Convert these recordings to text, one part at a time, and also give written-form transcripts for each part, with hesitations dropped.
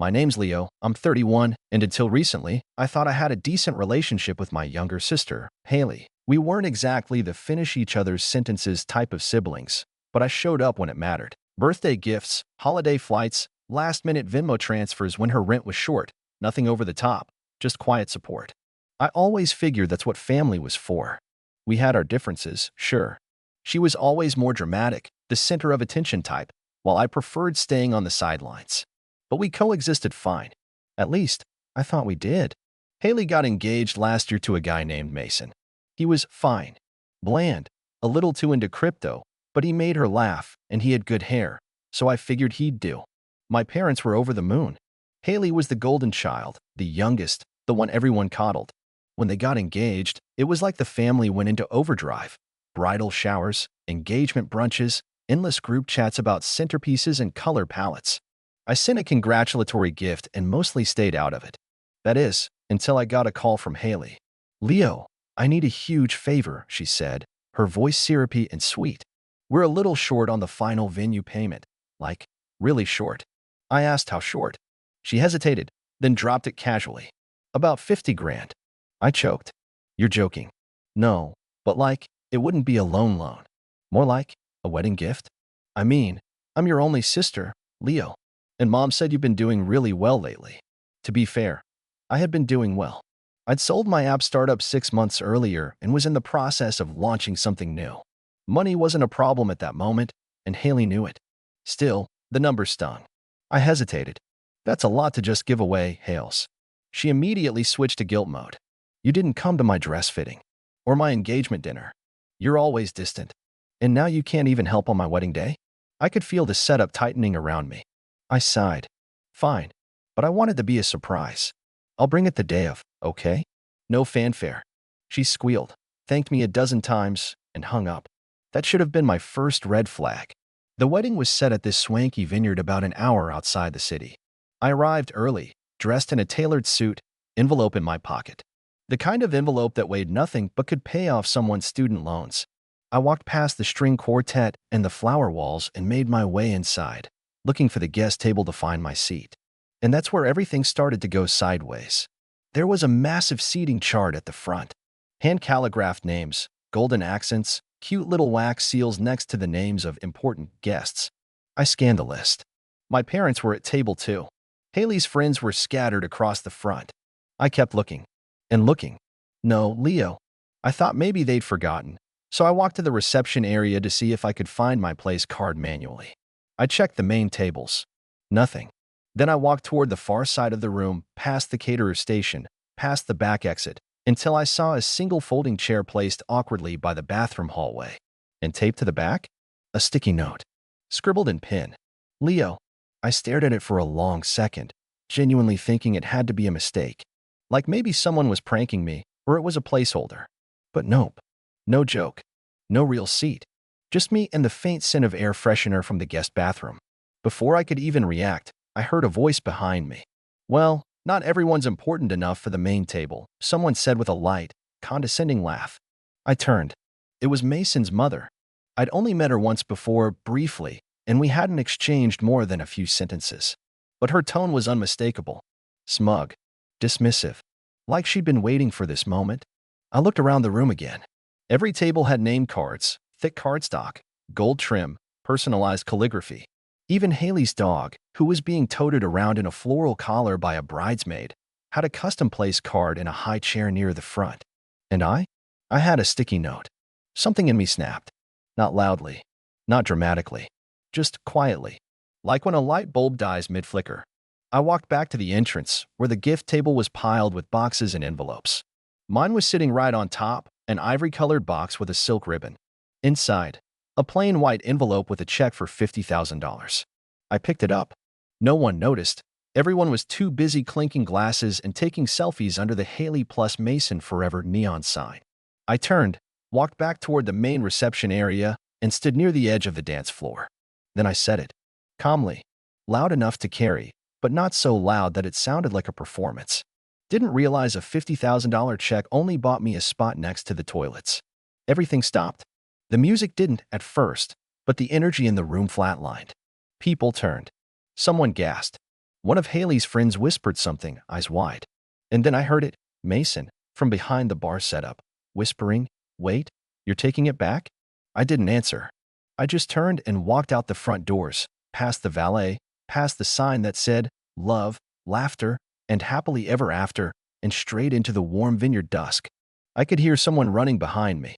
My name's Leo, I'm 31, and until recently, I thought I had a decent relationship with my younger sister, Hailey. We weren't exactly the finish each other's sentences type of siblings, but I showed up when it mattered. Birthday gifts, holiday flights, last-minute Venmo transfers when her rent was short. Nothing over the top, just quiet support. I always figured that's what family was for. We had our differences, sure. She was always more dramatic, the center of attention type, while I preferred staying on the sidelines. But we coexisted fine. At least, I thought we did. Hailey got engaged last year to a guy named Mason. He was fine, bland, a little too into crypto, but he made her laugh, and he had good hair, so I figured he'd do. My parents were over the moon. Hailey was the golden child, the youngest, the one everyone coddled. When they got engaged, it was like the family went into overdrive. Bridal showers, engagement brunches, endless group chats about centerpieces and color palettes. I sent a congratulatory gift and mostly stayed out of it. That is, until I got a call from Hailey. "Leo, I need a huge favor," she said, her voice syrupy and sweet. "We're a little short on the final venue payment. Like, really short." I asked how short. She hesitated, then dropped it casually. "About 50 grand. I choked. "You're joking." "No, but like, it wouldn't be a loan. More like a wedding gift. I mean, I'm your only sister, Leo. And Mom said you've been doing really well lately." To be fair, I had been doing well. I'd sold my app startup 6 months earlier and was in the process of launching something new. Money wasn't a problem at that moment, and Hailey knew it. Still, the number stung. I hesitated. "That's a lot to just give away, Hales." She immediately switched to guilt mode. "You didn't come to my dress fitting. Or my engagement dinner. You're always distant. And now you can't even help on my wedding day?" I could feel the setup tightening around me. I sighed. "Fine, but I want it to be a surprise. I'll bring it the day of, okay? No fanfare." She squealed, thanked me a dozen times, and hung up. That should have been my first red flag. The wedding was set at this swanky vineyard about an hour outside the city. I arrived early, dressed in a tailored suit, envelope in my pocket. The kind of envelope that weighed nothing but could pay off someone's student loans. I walked past the string quartet and the flower walls and made my way inside, looking for the guest table to find my seat. And that's where everything started to go sideways. There was a massive seating chart at the front. Hand-calligraphed names, golden accents, cute little wax seals next to the names of important guests. I scanned the list. My parents were at table 2. Hailey's friends were scattered across the front. I kept looking. And looking. No, Leo. I thought maybe they'd forgotten, so I walked to the reception area to see if I could find my place card manually. I checked the main tables. Nothing. Then I walked toward the far side of the room, past the caterer station, past the back exit, until I saw a single folding chair placed awkwardly by the bathroom hallway. And taped to the back? A sticky note. Scribbled in pen. "Leo." I stared at it for a long second, genuinely thinking it had to be a mistake. Like maybe someone was pranking me, or it was a placeholder. But nope. No joke. No real seat. Just me and the faint scent of air freshener from the guest bathroom. Before I could even react, I heard a voice behind me. "Well, not everyone's important enough for the main table," someone said with a light, condescending laugh. I turned. It was Mason's mother. I'd only met her once before, briefly, and we hadn't exchanged more than a few sentences. But her tone was unmistakable. Smug. Dismissive. Like she'd been waiting for this moment. I looked around the room again. Every table had name cards, thick cardstock, gold trim, personalized calligraphy. Even Hailey's dog, who was being toted around in a floral collar by a bridesmaid, had a custom-placed card in a high chair near the front. And I had a sticky note. Something in me snapped. Not loudly. Not dramatically. Just quietly. Like when a light bulb dies mid-flicker. I walked back to the entrance, where the gift table was piled with boxes and envelopes. Mine was sitting right on top, an ivory-colored box with a silk ribbon. Inside, a plain white envelope with a check for $50,000. I picked it up. No one noticed. Everyone was too busy clinking glasses and taking selfies under the Hailey plus Mason Forever neon sign. I turned, walked back toward the main reception area, and stood near the edge of the dance floor. Then I said it. Calmly. Loud enough to carry, but not so loud that it sounded like a performance. Didn't realize a $50,000 check only bought me a spot next to the toilets. Everything stopped. The music didn't at first, but the energy in the room flatlined. People turned. Someone gasped. One of Hailey's friends whispered something, eyes wide. And then I heard it, Mason, from behind the bar setup, whispering, "Wait, you're taking it back?" I didn't answer. I just turned and walked out the front doors, past the valet, past the sign that said, "Love, Laughter, and Happily Ever After," and straight into the warm vineyard dusk. I could hear someone running behind me.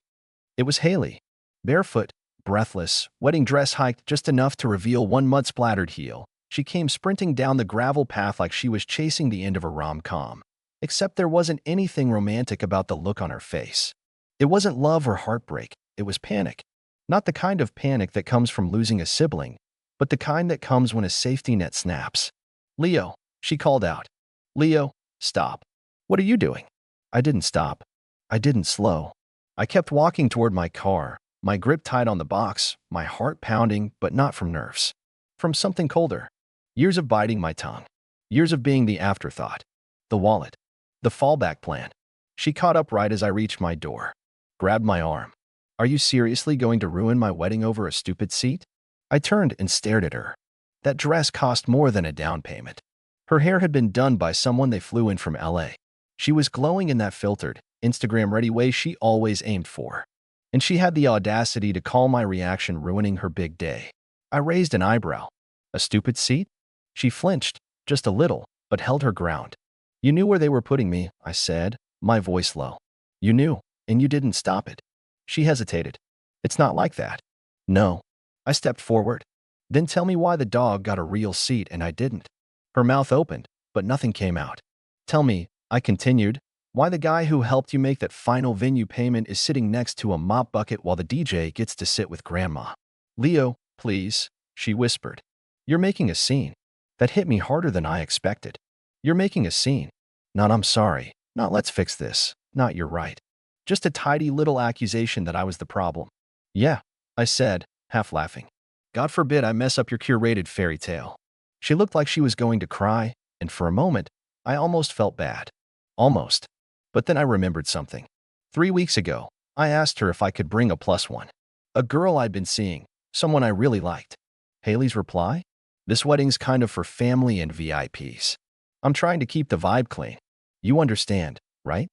It was Hailey. Barefoot, breathless, wedding dress hiked just enough to reveal one mud-splattered heel. She came sprinting down the gravel path like she was chasing the end of a rom-com. Except there wasn't anything romantic about the look on her face. It wasn't love or heartbreak, it was panic. Not the kind of panic that comes from losing a sibling, but the kind that comes when a safety net snaps. "Leo," she called out. "Leo, stop. What are you doing?" I didn't stop. I didn't slow. I kept walking toward my car, my grip tight on the box, my heart pounding, but not from nerves. From something colder. Years of biting my tongue. Years of being the afterthought. The wallet. The fallback plan. She caught up right as I reached my door. Grabbed my arm. "Are you seriously going to ruin my wedding over a stupid seat?" I turned and stared at her. That dress cost more than a down payment. Her hair had been done by someone they flew in from LA. She was glowing in that filtered, Instagram-ready way she always aimed for. And she had the audacity to call my reaction ruining her big day. I raised an eyebrow. "A stupid seat?" She flinched, just a little, but held her ground. "You knew where they were putting me," I said, my voice low. "You knew, and you didn't stop it." She hesitated. "It's not like that." "No." I stepped forward. "Then tell me why the dog got a real seat and I didn't." Her mouth opened, but nothing came out. "Tell me," I continued, "why the guy who helped you make that final venue payment is sitting next to a mop bucket while the DJ gets to sit with Grandma." "Leo, please," she whispered. "You're making a scene." That hit me harder than I expected. "You're making a scene." Not "I'm sorry," not "let's fix this," not "you're right." Just a tidy little accusation that I was the problem. "Yeah," I said, half laughing. "God forbid I mess up your curated fairy tale." She looked like she was going to cry, and for a moment, I almost felt bad. Almost. But then I remembered something. 3 weeks ago, I asked her if I could bring a plus one. A girl I'd been seeing, someone I really liked. Hailey's reply? "This wedding's kind of for family and VIPs. I'm trying to keep the vibe clean. You understand, right?"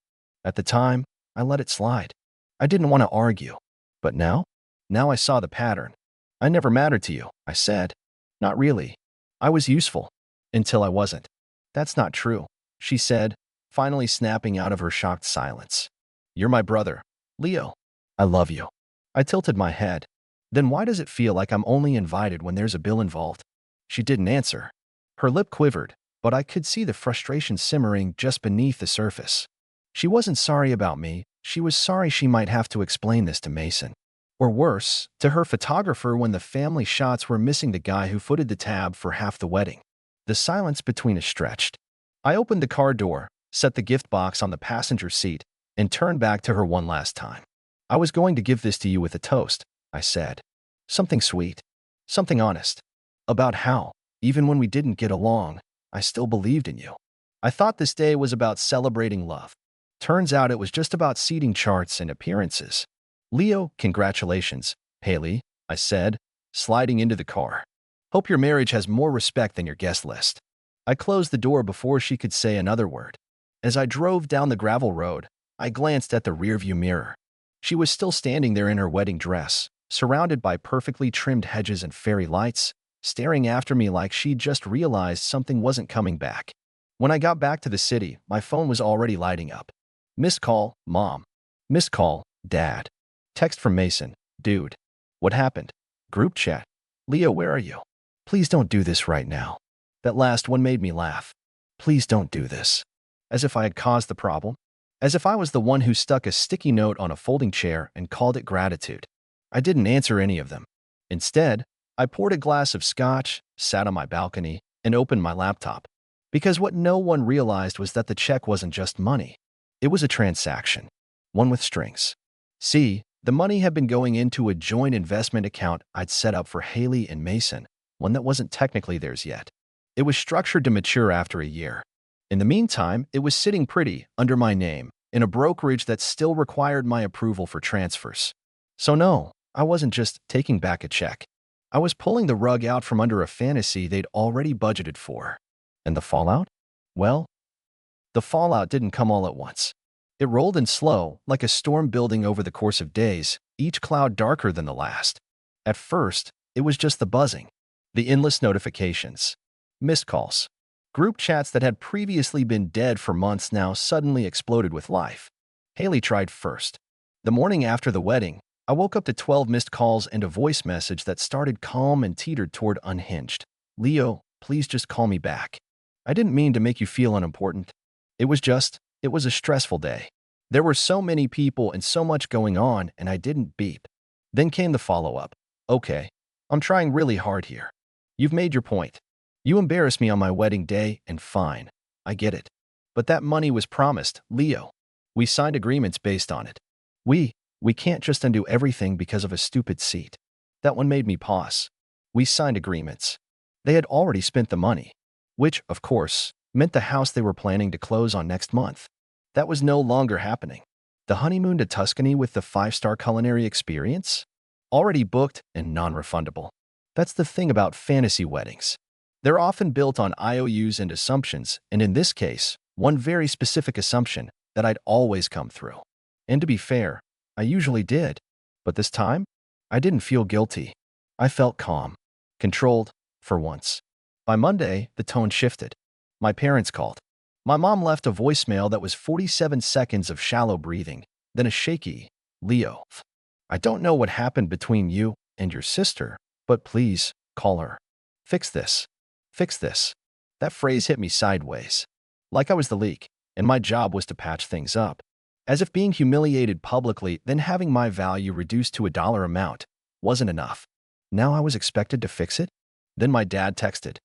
At the time, I let it slide. I didn't want to argue. But now? Now I saw the pattern. "I never mattered to you," I said. "Not really. I was useful. Until I wasn't." "That's not true," she said, finally snapping out of her shocked silence. "You're my brother, Leo. I love you." I tilted my head. "Then why does it feel like I'm only invited when there's a bill involved?" She didn't answer. Her lip quivered, but I could see the frustration simmering just beneath the surface. She wasn't sorry about me. She was sorry she might have to explain this to Mason. Or worse, to her photographer when the family shots were missing the guy who footed the tab for half the wedding. The silence between us stretched. I opened the car door, set the gift box on the passenger seat, and turned back to her one last time. "I was going to give this to you with a toast," I said. "Something sweet. Something honest. About how, even when we didn't get along, I still believed in you. I thought this day was about celebrating love. Turns out it was just about seating charts and appearances." "Leo, congratulations, Hailey," I said, sliding into the car. "Hope your marriage has more respect than your guest list." I closed the door before she could say another word. As I drove down the gravel road, I glanced at the rearview mirror. She was still standing there in her wedding dress, surrounded by perfectly trimmed hedges and fairy lights, staring after me like she'd just realized something wasn't coming back. When I got back to the city, my phone was already lighting up. Missed call, Mom. Missed call, Dad. Text from Mason, "Dude. What happened?" Group chat. "Leo, where are you? Please don't do this right now." That last one made me laugh. "Please don't do this." As if I had caused the problem. As if I was the one who stuck a sticky note on a folding chair and called it gratitude. I didn't answer any of them. Instead, I poured a glass of scotch, sat on my balcony, and opened my laptop. Because what no one realized was that the check wasn't just money. It was a transaction. One with strings. See, the money had been going into a joint investment account I'd set up for Hailey and Mason, one that wasn't technically theirs yet. It was structured to mature after a year. In the meantime, it was sitting pretty, under my name, in a brokerage that still required my approval for transfers. So no, I wasn't just taking back a check. I was pulling the rug out from under a fantasy they'd already budgeted for. And the fallout? Well, the fallout didn't come all at once. It rolled in slow, like a storm building over the course of days, each cloud darker than the last. At first, it was just the buzzing, the endless notifications, missed calls. Group chats that had previously been dead for months now suddenly exploded with life. Hailey tried first. The morning after the wedding, I woke up to 12 missed calls and a voice message that started calm and teetered toward unhinged. Leo, please just call me back. I didn't mean to make you feel unimportant. It was a stressful day. There were so many people and so much going on, and I didn't beep. Then came the follow-up. Okay, I'm trying really hard here. You've made your point. You embarrassed me on my wedding day, and fine. I get it. But that money was promised, Leo. We signed agreements based on it. We can't just undo everything because of a stupid seat. That one made me pause. We signed agreements. They had already spent the money, which, of course, meant the house they were planning to close on next month. That was no longer happening. The honeymoon to Tuscany with the five-star culinary experience? Already booked and non-refundable. That's the thing about fantasy weddings. They're often built on IOUs and assumptions, and in this case, one very specific assumption that I'd always come through. And to be fair, I usually did. But this time, I didn't feel guilty. I felt calm, controlled, for once. By Monday, the tone shifted. My parents called. My mom left a voicemail that was 47 seconds of shallow breathing, then a shaky, Leo. I don't know what happened between you and your sister, but please, call her. Fix this. Fix this. That phrase hit me sideways. Like I was the leak, and my job was to patch things up. As if being humiliated publicly, then having my value reduced to a dollar amount, wasn't enough. Now I was expected to fix it? Then my dad texted.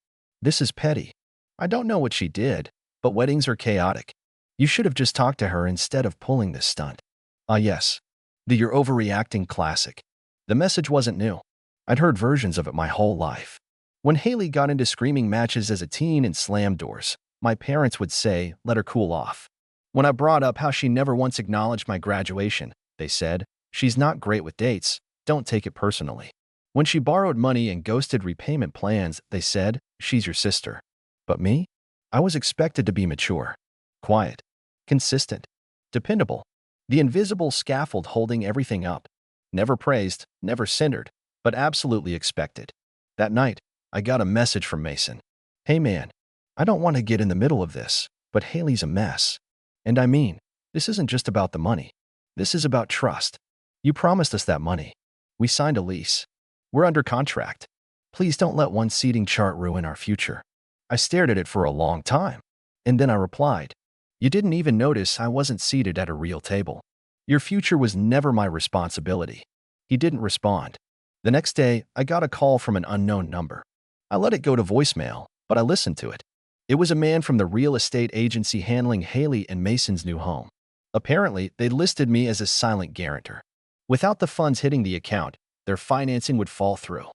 This is petty. I don't know what she did, but weddings are chaotic. You should have just talked to her instead of pulling this stunt. Ah yes, the you're overreacting classic. The message wasn't new. I'd heard versions of it my whole life. When Hailey got into screaming matches as a teen and slammed doors, my parents would say, let her cool off. When I brought up how she never once acknowledged my graduation, they said, she's not great with dates, don't take it personally. When she borrowed money and ghosted repayment plans, they said, she's your sister. But me? I was expected to be mature, quiet, consistent, dependable, the invisible scaffold holding everything up. Never praised, never centered, but absolutely expected. That night, I got a message from Mason. Hey man, I don't want to get in the middle of this, but Hailey's a mess. And I mean, this isn't just about the money. This is about trust. You promised us that money. We signed a lease. We're under contract. Please don't let one seating chart ruin our future. I stared at it for a long time. And then I replied, you didn't even notice I wasn't seated at a real table. Your future was never my responsibility. He didn't respond. The next day, I got a call from an unknown number. I let it go to voicemail, but I listened to it. It was a man from the real estate agency handling Hailey and Mason's new home. Apparently, they listed me as a silent guarantor. Without the funds hitting the account, their financing would fall through.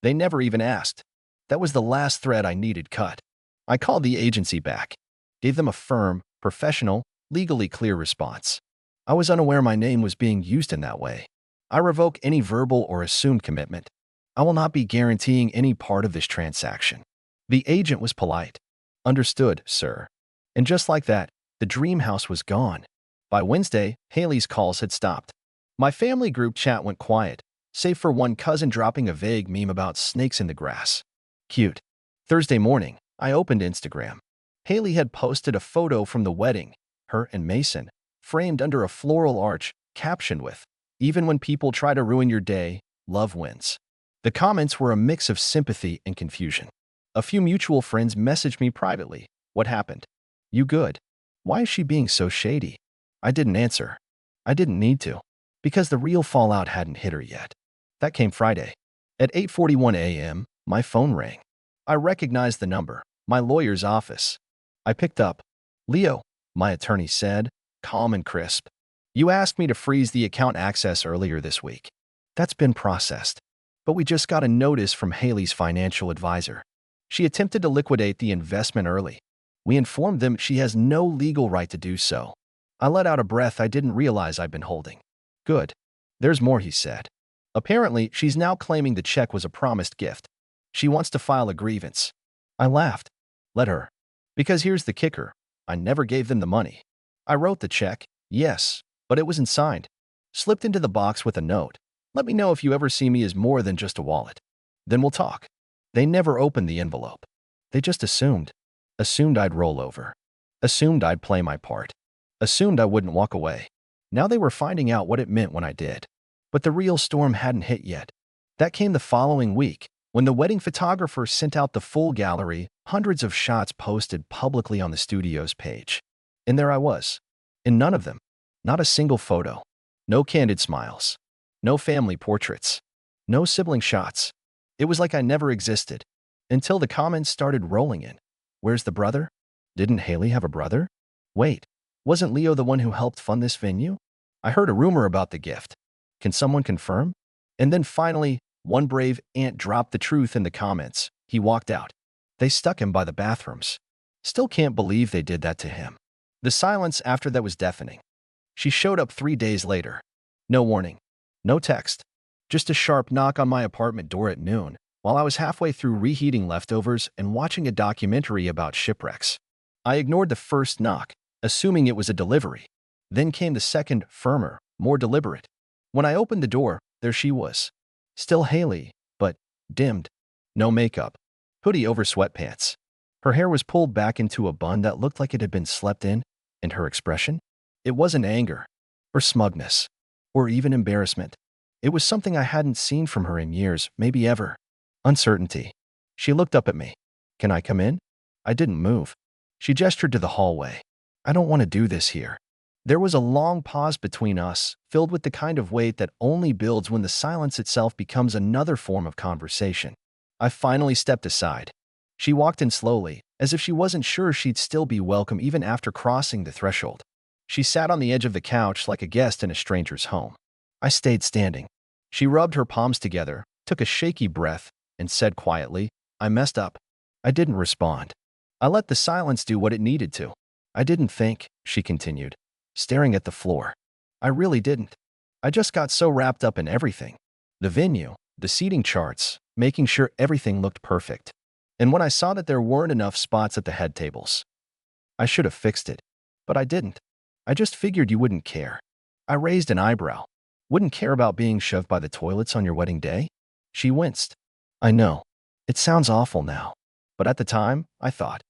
They never even asked. That was the last thread I needed cut. I called the agency back, gave them a firm, professional, legally clear response. I was unaware my name was being used in that way. I revoke any verbal or assumed commitment. I will not be guaranteeing any part of this transaction. The agent was polite. Understood, sir. And just like that, the dream house was gone. By Wednesday, Hailey's calls had stopped. My family group chat went quiet, save for one cousin dropping a vague meme about snakes in the grass. Cute. Thursday morning, I opened Instagram. Hailey had posted a photo from the wedding, her and Mason, framed under a floral arch, captioned with, even when people try to ruin your day, love wins. The comments were a mix of sympathy and confusion. A few mutual friends messaged me privately. What happened? You good? Why is she being so shady? I didn't answer. I didn't need to, because the real fallout hadn't hit her yet. That came Friday. At 8:41 a.m., my phone rang. I recognized the number, my lawyer's office. I picked up. Leo, my attorney said, calm and crisp. You asked me to freeze the account access earlier this week. That's been processed. But we just got a notice from Hailey's financial advisor. She attempted to liquidate the investment early. We informed them she has no legal right to do so. I let out a breath I didn't realize I'd been holding. Good. There's more, he said. Apparently, she's now claiming the check was a promised gift. She wants to file a grievance. I laughed. Let her. Because here's the kicker. I never gave them the money. I wrote the check, yes, but it wasn't signed. Slipped into the box with a note. Let me know if you ever see me as more than just a wallet. Then we'll talk. They never opened the envelope. They just assumed. Assumed I'd roll over. Assumed I'd play my part. Assumed I wouldn't walk away. Now they were finding out what it meant when I did. But the real storm hadn't hit yet. That came the following week, when the wedding photographer sent out the full gallery, hundreds of shots posted publicly on the studio's page. And there I was. In none of them. Not a single photo. No candid smiles. No family portraits. No sibling shots. It was like I never existed. Until the comments started rolling in. Where's the brother? Didn't Hailey have a brother? Wait, wasn't Leo the one who helped fund this venue? I heard a rumor about the gift. Can someone confirm? And then finally, one brave aunt dropped the truth in the comments. He walked out. They stuck him by the bathrooms. Still can't believe they did that to him. The silence after that was deafening. She showed up 3 days later. No warning. No text. Just a sharp knock on my apartment door at noon, while I was halfway through reheating leftovers and watching a documentary about shipwrecks. I ignored the first knock, assuming it was a delivery. Then came the second, firmer, more deliberate. When I opened the door, there she was. Still Hailey, but dimmed. No makeup. Hoodie over sweatpants. Her hair was pulled back into a bun that looked like it had been slept in, and her expression? It wasn't anger, or smugness, or even embarrassment. It was something I hadn't seen from her in years, maybe ever. Uncertainty. She looked up at me. Can I come in? I didn't move. She gestured to the hallway. I don't want to do this here. There was a long pause between us, filled with the kind of weight that only builds when the silence itself becomes another form of conversation. I finally stepped aside. She walked in slowly, as if she wasn't sure she'd still be welcome even after crossing the threshold. She sat on the edge of the couch like a guest in a stranger's home. I stayed standing. She rubbed her palms together, took a shaky breath, and said quietly, I messed up. I didn't respond. I let the silence do what it needed to. I didn't think, she continued, staring at the floor. I really didn't. I just got so wrapped up in everything. The venue, the seating charts, making sure everything looked perfect. And when I saw that there weren't enough spots at the head tables, I should have fixed it. But I didn't. I just figured you wouldn't care. I raised an eyebrow. Wouldn't care about being shoved by the toilets on your wedding day? She winced. I know. It sounds awful now. But at the time, I thought.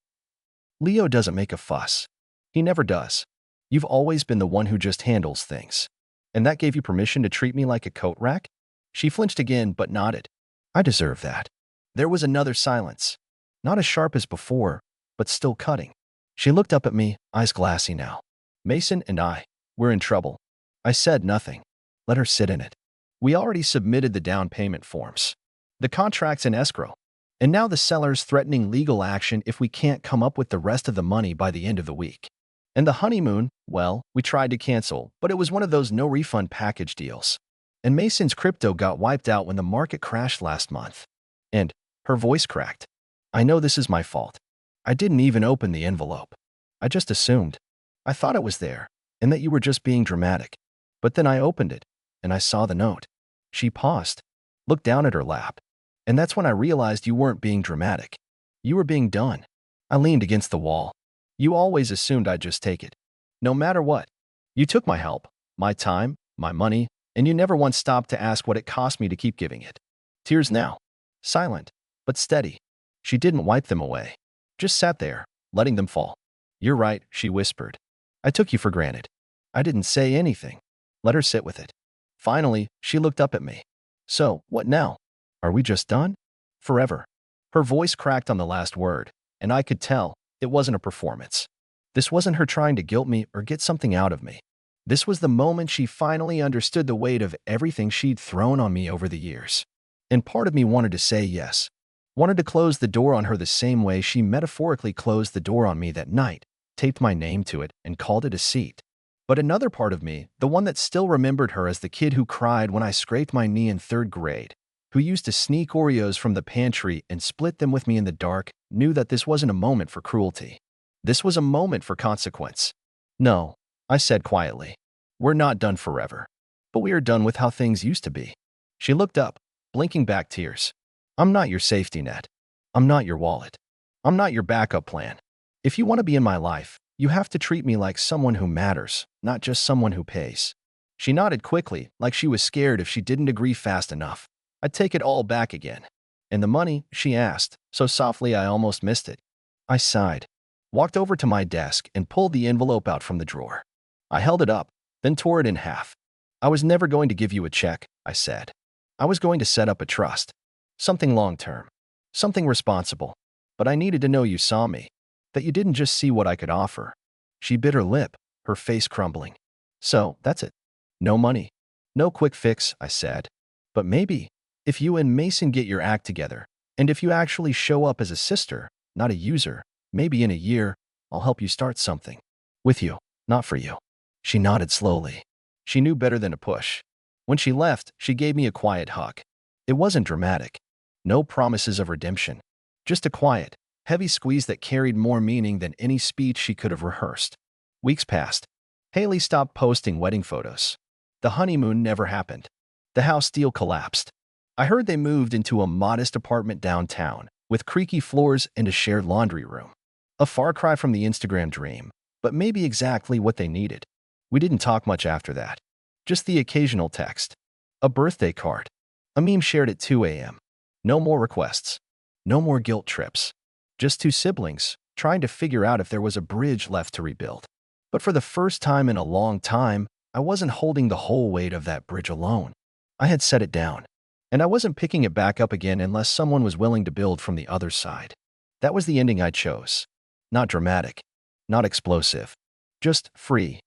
Leo doesn't make a fuss. He never does. You've always been the one who just handles things. And that gave you permission to treat me like a coat rack? She flinched again, but nodded. I deserve that. There was another silence. Not as sharp as before, but still cutting. She looked up at me, eyes glassy now. Mason and I, we're in trouble. I said nothing. Let her sit in it. We already submitted the down payment forms. The contract's in escrow. And now the seller's threatening legal action if we can't come up with the rest of the money by the end of the week. And the honeymoon, well, we tried to cancel, but it was one of those no-refund package deals. And Mason's crypto got wiped out when the market crashed last month. And her voice cracked. I know this is my fault. I didn't even open the envelope. I just assumed. I thought it was there, and that you were just being dramatic. But then I opened it, and I saw the note. She paused, looked down at her lap. And that's when I realized you weren't being dramatic. You were being done. I leaned against the wall. You always assumed I'd just take it. No matter what. You took my help, my time, my money, and you never once stopped to ask what it cost me to keep giving it. Tears now. Silent, but steady. She didn't wipe them away. Just sat there, letting them fall. You're right, she whispered. I took you for granted. I didn't say anything. Let her sit with it. Finally, she looked up at me. So, what now? Are we just done? Forever. Her voice cracked on the last word, and I could tell it wasn't a performance. This wasn't her trying to guilt me or get something out of me. This was the moment she finally understood the weight of everything she'd thrown on me over the years. And part of me wanted to say yes. Wanted to close the door on her the same way she metaphorically closed the door on me that night, taped my name to it, and called it a seat. But another part of me, the one that still remembered her as the kid who cried when I scraped my knee in 3rd grade, who used to sneak Oreos from the pantry and split them with me in the dark, knew that this wasn't a moment for cruelty. This was a moment for consequence. No, I said quietly. We're not done forever. But we are done with how things used to be. She looked up, blinking back tears. I'm not your safety net. I'm not your wallet. I'm not your backup plan. If you want to be in my life, you have to treat me like someone who matters, not just someone who pays. She nodded quickly, like she was scared if she didn't agree fast enough. I'd take it all back again. And the money, she asked, so softly I almost missed it. I sighed, walked over to my desk, and pulled the envelope out from the drawer. I held it up, then tore it in half. I was never going to give you a check, I said. I was going to set up a trust. Something long-term. Something responsible. But I needed to know you saw me. That you didn't just see what I could offer. She bit her lip, her face crumbling. So, that's it. No money. No quick fix, I said. But maybe, if you and Mason get your act together, and if you actually show up as a sister, not a user, maybe in a year, I'll help you start something. With you, not for you. She nodded slowly. She knew better than to push. When she left, she gave me a quiet hug. It wasn't dramatic. No promises of redemption. Just a quiet, heavy squeeze that carried more meaning than any speech she could have rehearsed. Weeks passed. Hailey stopped posting wedding photos. The honeymoon never happened. The house deal collapsed. I heard they moved into a modest apartment downtown, with creaky floors and a shared laundry room. A far cry from the Instagram dream, but maybe exactly what they needed. We didn't talk much after that. Just the occasional text. A birthday card. A meme shared at 2 a.m. No more requests. No more guilt trips. Just two siblings, trying to figure out if there was a bridge left to rebuild. But for the first time in a long time, I wasn't holding the whole weight of that bridge alone. I had set it down. And I wasn't picking it back up again unless someone was willing to build from the other side. That was the ending I chose. Not dramatic. Not explosive. Just free.